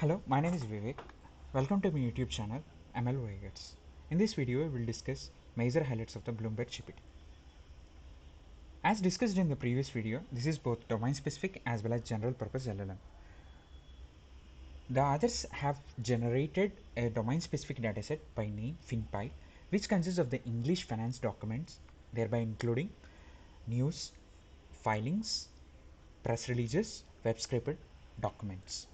Hello, my name is Vivek. Welcome to my YouTube channel, ML Vegas. In this video, we will discuss major highlights of the Bloomberg GPT. As discussed in the previous video, this is both domain specific as well as general purpose LLM. The others have generated a domain specific dataset by name FINPILE, which consists of the English finance documents, thereby including news, filings, press releases, web scraped documents.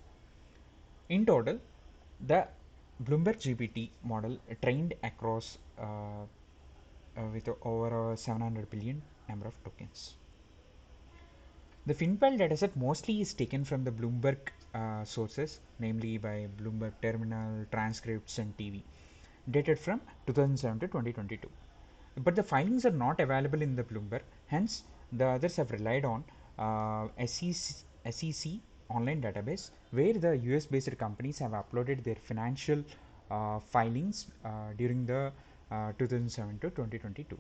In total, the Bloomberg GPT model trained across with over 700 billion number of tokens. The FinPile dataset mostly is taken from the Bloomberg sources, namely by Bloomberg Terminal, transcripts, and TV, dated from 2007 to 2022. But the filings are not available in the Bloomberg, hence the others have relied on SEC online database, where the US based companies have uploaded their financial filings during the 2007 to 2022.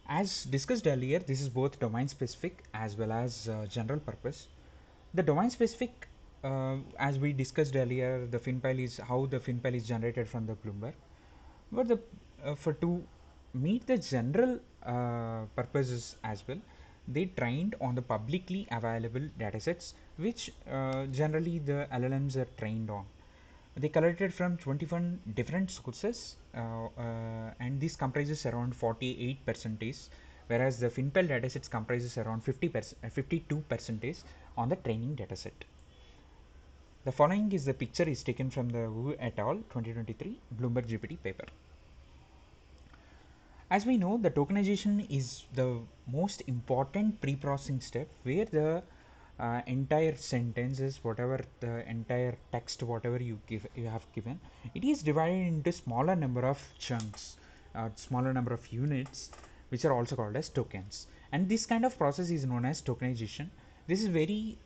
As discussed earlier, this is both domain specific as well as general purpose. The domain specific, as we discussed earlier, the FinPile is how the FinPile is generated from the Bloomberg. But for to meet the general purposes as well, they trained on the publicly available datasets, which generally the LLMs are trained on. They collected from 21 different sources, and this comprises around 48 percentage, whereas the FinPel datasets comprises around 52 percentage on the training dataset. The following is the picture is taken from the Wu et al. 2023 Bloomberg GPT paper. As we know, the tokenization is the most important pre-processing step, where the entire sentences, whatever the entire text, whatever you have given, it is divided into smaller number of chunks, smaller number of units, which are also called as tokens. And this kind of process is known as tokenization. This is very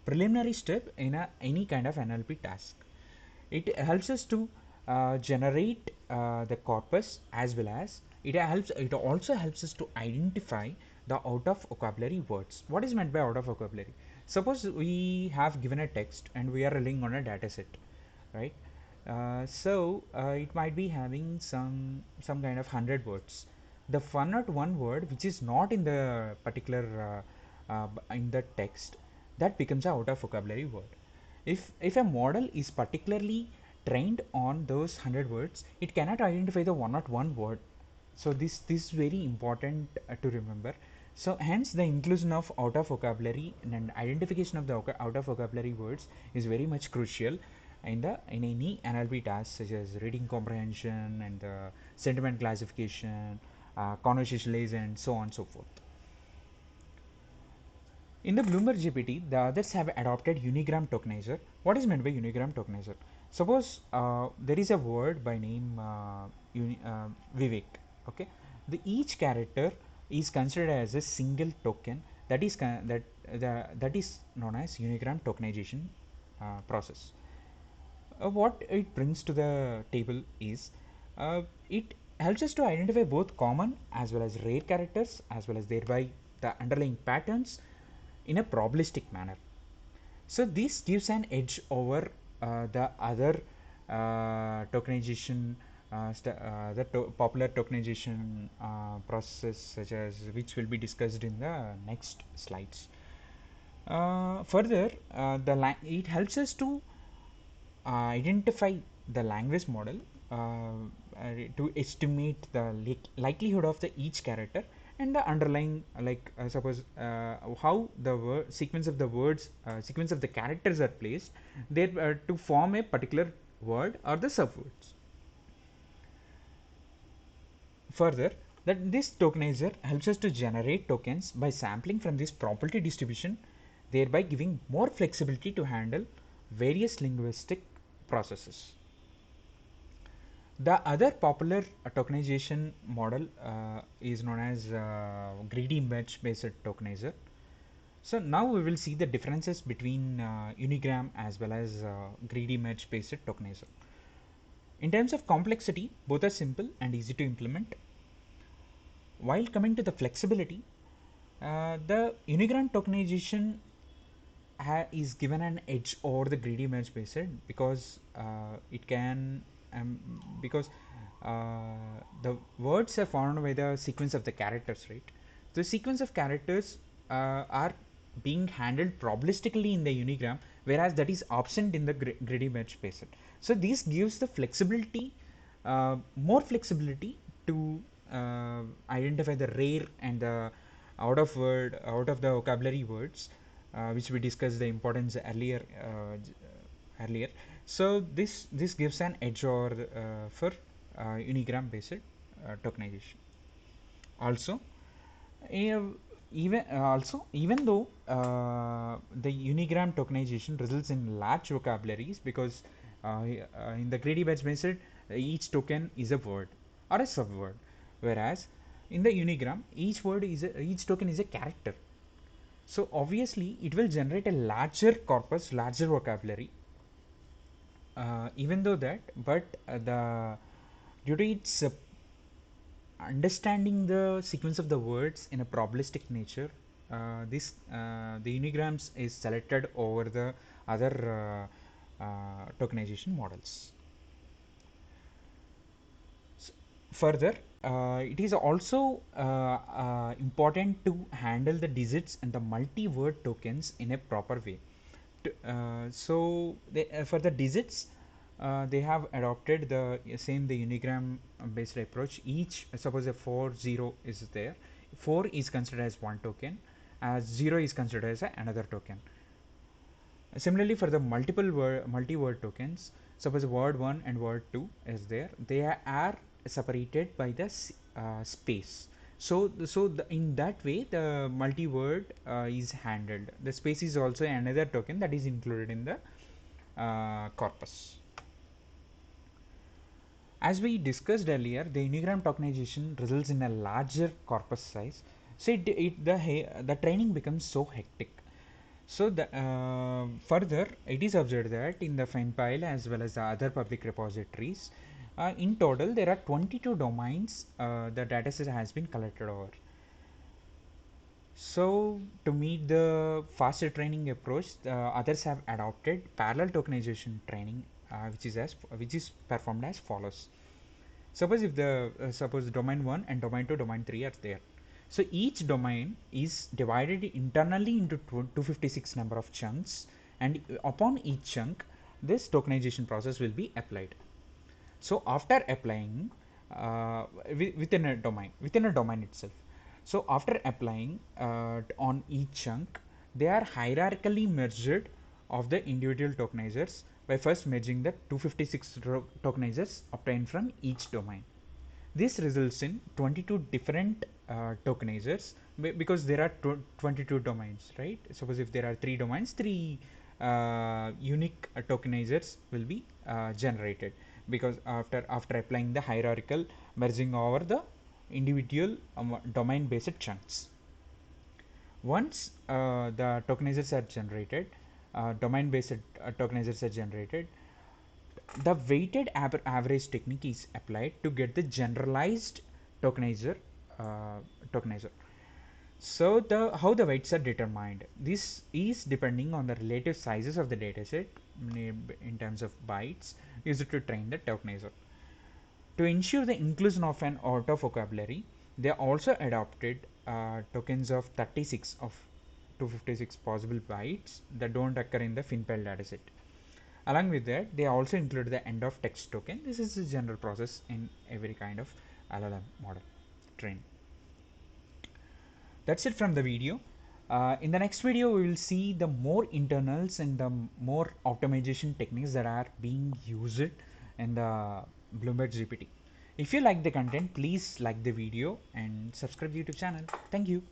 preliminary step in any kind of NLP task. It helps us to generate the corpus, as well as it also helps us to identify the out of vocabulary words. What is meant by out of vocabulary? Suppose we have given a text and we are relying on a data set, right? It might be having some kind of 100 words. The one word which is not in the particular in the text, that becomes a out of vocabulary word. If a model is particularly trained on those 100 words, it cannot identify the one word. So this is very important to remember. So hence the inclusion of out of vocabulary and identification of the out of vocabulary words is very much crucial in any NLP task, such as reading comprehension and sentiment classification, conversationalization, and so on and so forth. In the Bloomberg GPT, the others have adopted Unigram tokenizer. What is meant by Unigram tokenizer? Suppose there is a word by name Vivek. Okay, each character is considered as a single token, that is that is known as Unigram tokenization process. What it brings to the table is it helps us to identify both common as well as rare characters, as well as thereby the underlying patterns in a probabilistic manner. So this gives an edge over the other tokenization, popular tokenization processes, such as which will be discussed in the next slides. Further, it helps us to identify the language model to estimate the likelihood of each character and the underlying, suppose how the sequence of the words, sequence of the characters are placed there to form a particular word or the subwords. Further, that this tokenizer helps us to generate tokens by sampling from this probability distribution, thereby giving more flexibility to handle various linguistic processes. The other popular tokenization model is known as greedy merge based tokenizer. So now we will see the differences between Unigram as well as greedy merge based tokenizer. In terms of complexity, both are simple and easy to implement. While coming to the flexibility, the Unigram tokenization is given an edge over the greedy merge based because it can um, because the words are formed by the sequence of the characters, right? The sequence of characters are being handled probabilistically in the unigram, whereas that is absent in the greedy merge based. So this gives the flexibility, more flexibility to identify the rare and the out of the vocabulary words, which we discussed the importance earlier. So this gives an edge or for unigram based tokenization. Also, uh, even though the unigram tokenization results in large vocabularies because in the greedy batch based each token is a word or a subword, whereas in the unigram each token is a character. So obviously it will generate a larger corpus, larger vocabulary. Even though that, but the due to its understanding the sequence of the words in a probabilistic nature, this the unigrams is selected over the other tokenization models. Further, it is also important to handle the digits and the multi-word tokens in a proper way. For the digits, they have adopted the same the unigram based approach. Each suppose a 4 0 is there, 4 is considered as one token, as 0 is considered as another token. Similarly, for the multi-word tokens, suppose word 1 and word 2 is there, they are separated by the space. In that way, the multi-word is handled. The space is also another token that is included in the corpus. As we discussed earlier, the Unigram tokenization results in a larger corpus size. So the training becomes so hectic. So further, it is observed that in the FINPILE as well as the other public repositories, in total there are 22 domains the dataset has been collected over. So to meet the faster training approach, others have adopted parallel tokenization training, which is performed as follows. Suppose if the suppose domain 1 and domain 2, domain 3 are there. So each domain is divided internally into 256 number of chunks, and upon each chunk, this tokenization process will be applied. So after applying within a domain itself. So after applying on each chunk, they are hierarchically merged of the individual tokenizers by first merging the 256 tokenizers obtained from each domain. This results in 22 different tokenizers because there are 22 domains, right? Suppose if there are 3 domains, 3 unique tokenizers will be generated because after applying the hierarchical merging over the individual domain based chunks. Once the tokenizers are generated, domain based tokenizers are generated, the weighted average technique is applied to get the generalized tokenizer. Uh, tokenizer. So how the weights are determined. This is depending on the relative sizes of the dataset in terms of bytes used to train the tokenizer. To ensure the inclusion of an auto vocabulary, they also adopted tokens of 36 of 256 possible bytes that don't occur in the FINPILE dataset. Along with that, they also include the end of text token. This is a general process in every kind of LLM model train. That's it from the video. In the next video, we will see the more internals and the more optimization techniques that are being used in the Bloomberg GPT. If you like the content, please like the video and subscribe to the YouTube channel. Thank you.